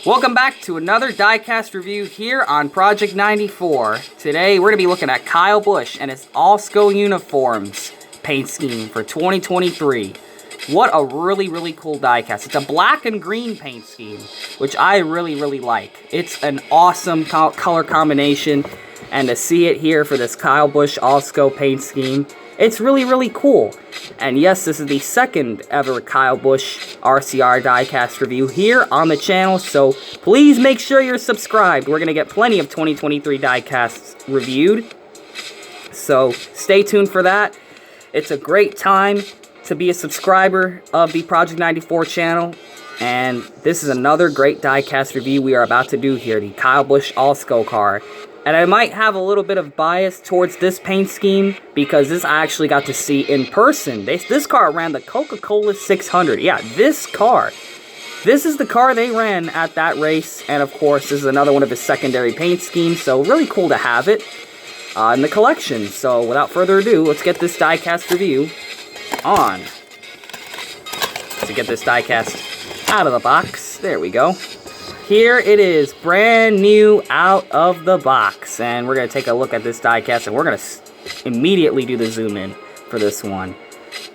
Welcome back to another Diecast review here on Project 94. Today we're going to be looking at Kyle Busch and his Alsco uniforms paint scheme for 2023. What a really cool diecast. It's a black and green paint scheme, which I really like. It's an awesome color combination, and to see it here for this Kyle Busch Alsco paint scheme, it's really cool. And yes, this is the second ever Kyle Busch RCR diecast review here on the channel, so please make sure you're subscribed. We're going to get plenty of 2023 diecasts reviewed, so stay tuned for that. It's a great time to be a subscriber of the Project 94 channel, and this is another great diecast review we are about to do here, the Kyle Busch Alsco car. And I might have a little bit of bias towards this paint scheme because this I actually got to see in person. This car ran the Coca-Cola 600. Yeah, this car. This is the car they ran at that race, and of course this is another one of his secondary paint schemes, so really cool to have it in the collection. So without further ado, let's get this diecast review on. To get this diecast out of the box, there we go. Here it is, brand new out of the box, and we're going to take a look at this diecast, and we're going to immediately do the zoom in for this one.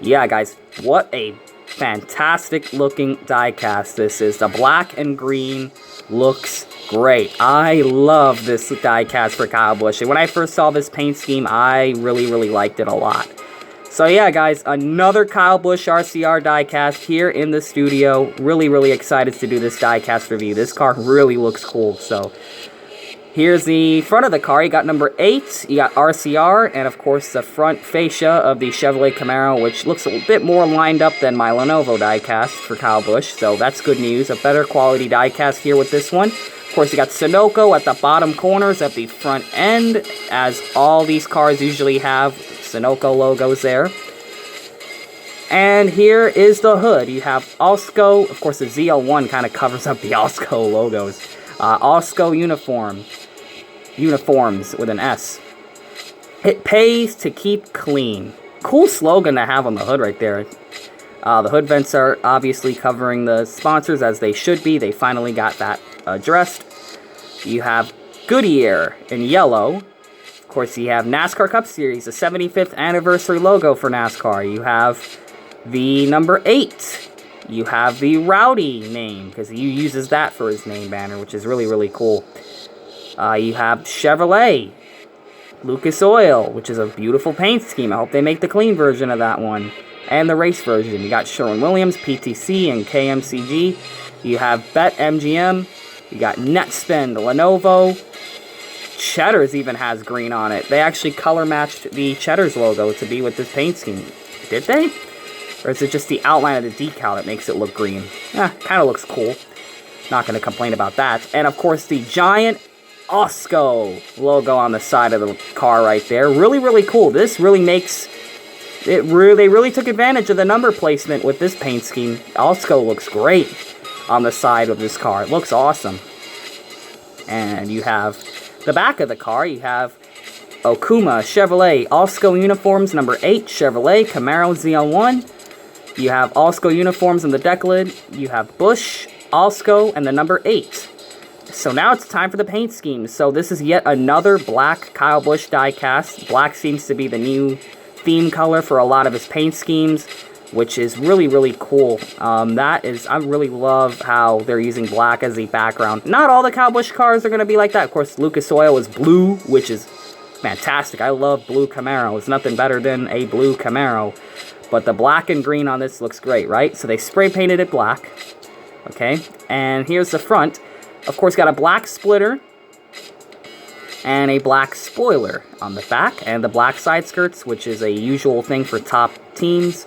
Yeah, guys, what a fantastic looking diecast this is. The black and green looks great. I love this diecast for Kyle Busch, and when I first saw this paint scheme, I really liked it a lot. So yeah, guys, another Kyle Busch RCR diecast here in the studio. Really excited to do this diecast review. This car really looks cool. So here's the front of the car. You got number 8, you got RCR, and of course the front fascia of the Chevrolet Camaro, which looks a bit more lined up than my Lenovo diecast for Kyle Busch. So that's good news. A better quality diecast here with this one. Of course, you got Sunoco at the bottom corners of the front end, as all these cars usually have Sunoco logos there. And here is the hood. You have Alsco. Of course, the ZL1 kind of covers up the Alsco logos. Alsco uniforms with an S. It pays to keep clean. Cool slogan to have on the hood right there. The hood vents are obviously covering the sponsors, as they should be. They finally got that addressed. You have Goodyear in yellow. Of course, you have NASCAR Cup Series, the 75th anniversary logo for NASCAR. You have the number 8. You have the Rowdy name, because he uses that for his name banner, which is really cool. You have Chevrolet, Lucas Oil, which is a beautiful paint scheme. I hope they make the clean version of that one. And the race version. You got Sherwin-Williams, PTC, and KMCG. You have BetMGM. You got Netspend, Lenovo. Cheddar's even has green on it. They actually color matched the Cheddar's logo to be with this paint scheme. Did they? Or is it just the outline of the decal that makes it look green? Kind of looks cool. Not going to complain about that. And of course, the giant Alsco logo on the side of the car right there. Really cool. This really makes it. They really took advantage of the number placement with this paint scheme. Alsco looks great on the side of this car. It looks awesome. And you have the back of the car. You have Okuma, Chevrolet, Alsco uniforms, number 8, Chevrolet, Camaro ZL1. You have Alsco uniforms on the deck lid. You have Busch, Alsco, and the number 8. So now it's time for the paint scheme. So this is yet another black Kyle Busch diecast. Black seems to be the new theme color for a lot of his paint schemes, which is really cool. I really love how they're using black as the background. Not all the Kyle Busch cars are going to be like that. Of course, Lucas Oil is blue, which is fantastic. I love blue Camaro. It's nothing better than a blue Camaro. But the black and green on this looks great, right? So they spray painted it black. Okay, and here's the front. Of course, got a black splitter and a black spoiler on the back, and the black side skirts, which is a usual thing for top teams.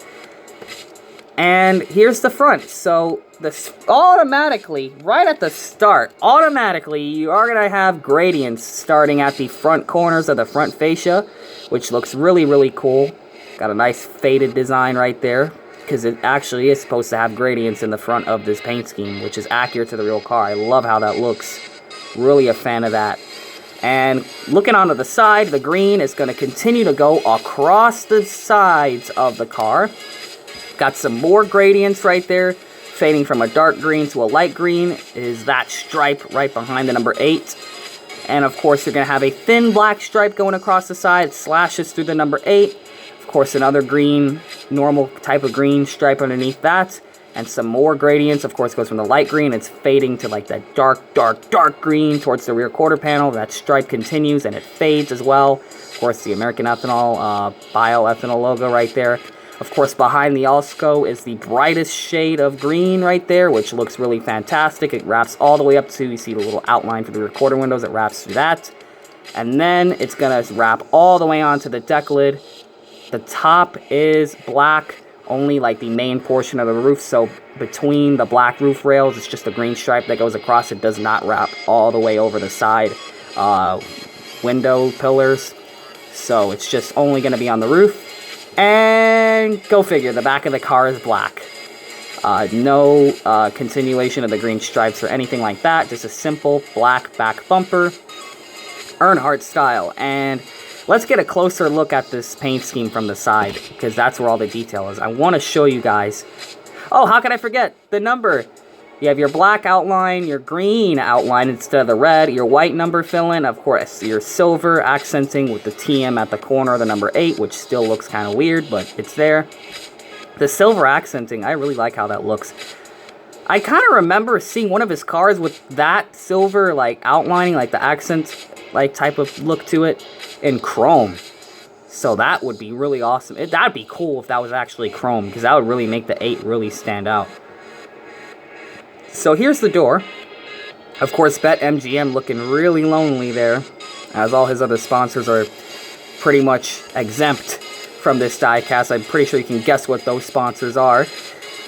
And here's the front. So this automatically, right at the start, you are going to have gradients starting at the front corners of the front fascia, which looks really cool. Got a nice faded design right there, because it actually is supposed to have gradients in the front of this paint scheme, which is accurate to the real car. I love how that looks. Really a fan of that. And looking onto the side, the green is going to continue to go across the sides of the car. Got some more gradients right there Fading from a dark green to a light green is that stripe right behind the number 8. And of course, you're going to have a thin black stripe going across the side, slashes through the number 8. Of course, another green, normal type of green stripe underneath that. And some more gradients. Of course, goes from the light green. It's fading to like that dark green towards the rear quarter panel. That stripe continues and it fades as well. Of course, the American Ethanol, bioethanol logo right there. Of course, behind the Alsco is the brightest shade of green right there, which looks really fantastic. It wraps all the way up to, you see the little outline for the recorder windows. It wraps through that. And then it's going to wrap all the way onto the deck lid. The top is black, only like the main portion of the roof. So between the black roof rails, it's just a green stripe that goes across. It does not wrap all the way over the side window pillars. So it's just only going to be on the roof. And go figure, the back of the car is black. No continuation of the green stripes or anything like that. Just a simple black back bumper. Earnhardt style. And let's get a closer look at this paint scheme from the side, because that's where all the detail is. I want to show you guys. Oh, how can I forget? The number. You have your black outline, your green outline instead of the red, your white number fill-in, of course, your silver accenting with the TM at the corner of the number 8, which still looks kind of weird, but it's there. The silver accenting, I really like how that looks. I kind of remember seeing one of his cars with that silver, like, outlining, like the accent, like, type of look to it in chrome. So that would be really awesome. That'd be cool if that was actually chrome, because that would really make the 8 really stand out. So here's the door. Of course, BetMGM looking really lonely there, as all his other sponsors are pretty much exempt from this diecast. I'm pretty sure you can guess what those sponsors are.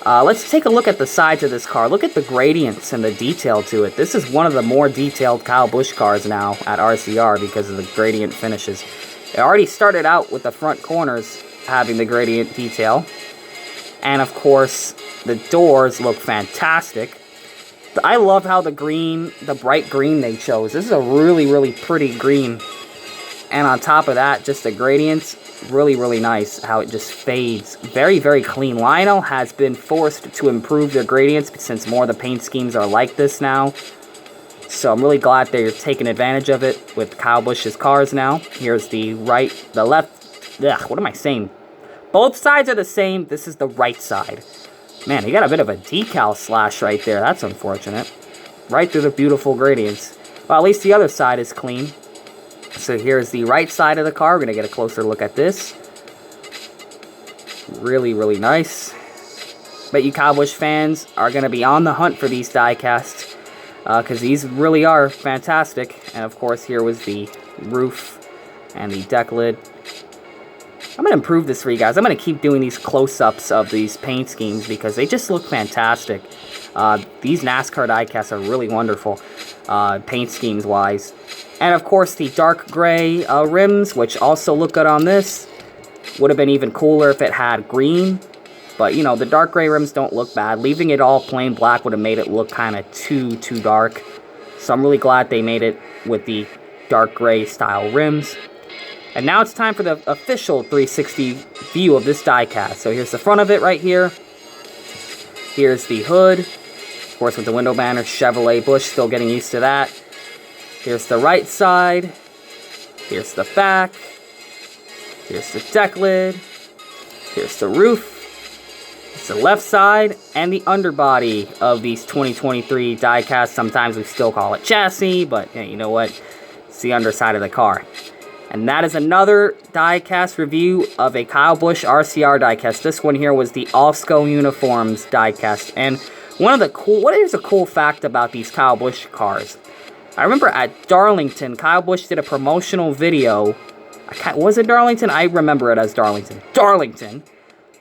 Let's take a look at the sides of this car. Look at the gradients and the detail to it. This is one of the more detailed Kyle Busch cars now at RCR because of the gradient finishes. It already started out with the front corners having the gradient detail. And of course, the doors look fantastic. I love how the green, the bright green they chose. This is a really, really pretty green. And on top of that, just the gradients, really, really nice how it just fades. Very, very clean. Lionel has been forced to improve their gradients since more of the paint schemes are like this now. So I'm really glad they're taking advantage of it with Kyle Busch's cars now. Here's the right, the left. Ugh, what am I saying? Both sides are the same. This is the right side. Man, he got a bit of a decal slash right there. That's unfortunate. Right through the beautiful gradients. Well, at least the other side is clean. So here's the right side of the car. We're going to get a closer look at this. Really, really nice. Bet you Kyle Busch fans are going to be on the hunt for these diecasts. Because these really are fantastic. And of course, here was the roof and the deck lid. I'm going to improve this for you guys. I'm going to keep doing these close-ups of these paint schemes because they just look fantastic. These NASCAR diecasts are really wonderful, paint schemes-wise. And of course, the dark gray rims, which also look good on this. Would have been even cooler if it had green. But, you know, the dark gray rims don't look bad. Leaving it all plain black would have made it look kind of too dark. So I'm really glad they made it with the dark gray style rims. And now it's time for the official 360 view of this diecast. So here's the front of it right here. Here's the hood. Of course, with the window banner, Chevrolet Busch, still getting used to that. Here's the right side. Here's the back. Here's the deck lid. Here's the roof. It's the left side and the underbody of these 2023 diecasts. Sometimes we still call it chassis, but hey, you know what? It's the underside of the car. And that is another diecast review of a Kyle Busch RCR diecast. This one here was the Alsco Uniforms diecast. And what is a cool fact about these Kyle Busch cars? I remember at Darlington, Kyle Busch did a promotional video. Was it Darlington? I remember it as Darlington. Darlington.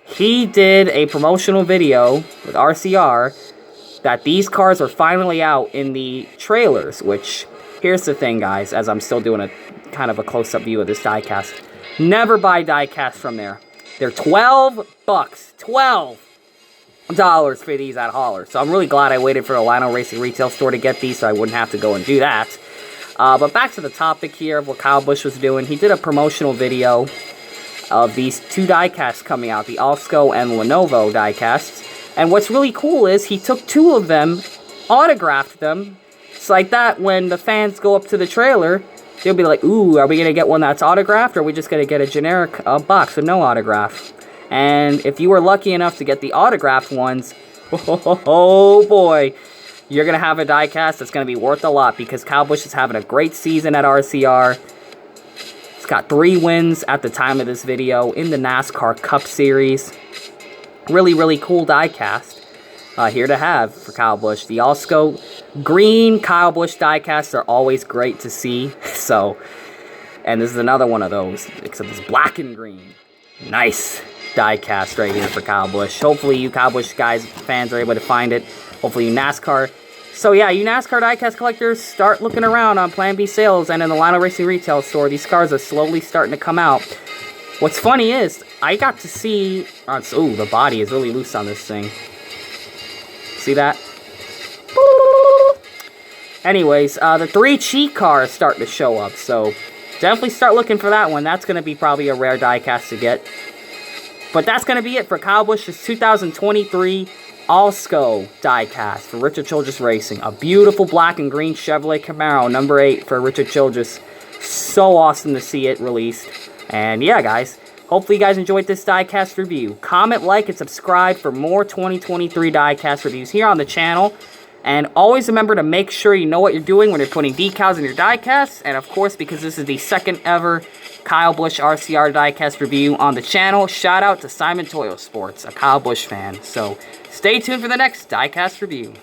He did a promotional video with RCR that these cars are finally out in the trailers, which, here's the thing, guys, as I'm still doing a kind of a close-up view of this diecast. Never buy diecast from there. They're $12. $12 for these at Holler. So I'm really glad I waited for the Lionel Racing retail store to get these so I wouldn't have to go and do that. But back to the topic here of what Kyle Busch was doing. He did a promotional video of these two diecasts coming out, the Alsco and Lenovo diecasts. And what's really cool is he took 2 of them, autographed them. It's like that when the fans go up to the trailer, they'll be like, ooh, are we going to get one that's autographed, or are we just going to get a generic box with no autograph? And if you were lucky enough to get the autographed ones, oh boy, you're going to have a diecast that's going to be worth a lot, because Kyle Busch is having a great season at RCR. He's got 3 wins at the time of this video in the NASCAR Cup Series. Really, really cool diecast here to have for Kyle Busch. The Alsco green Kyle Busch diecasts are always great to see. So, and this is another one of those, except it's black and green. Nice diecast right here for Kyle Busch. Hopefully you Kyle Busch guys, fans, are able to find it. Hopefully you NASCAR. So yeah, you NASCAR diecast collectors, start looking around on Plan B Sales and in the Lionel Racing retail store. These cars are slowly starting to come out. What's funny is, I got to see... ooh, the body is really loose on this thing. See that? Anyways, the 3 cheat cars starting to show up, so definitely start looking for that one. That's going to be probably a rare diecast to get. But that's going to be it for Kyle Busch's 2023 Alsco diecast for Richard Childress Racing. A beautiful black and green Chevrolet Camaro, number 8 for Richard Childress. So awesome to see it released. And yeah, guys, hopefully you guys enjoyed this diecast review. Comment, like, and subscribe for more 2023 diecast reviews here on the channel. And always remember to make sure you know what you're doing when you're putting decals in your diecasts. And of course, because this is the 2nd ever Kyle Busch RCR diecast review on the channel, shout out to Simon Toyo Sports, a Kyle Busch fan. So stay tuned for the next diecast review.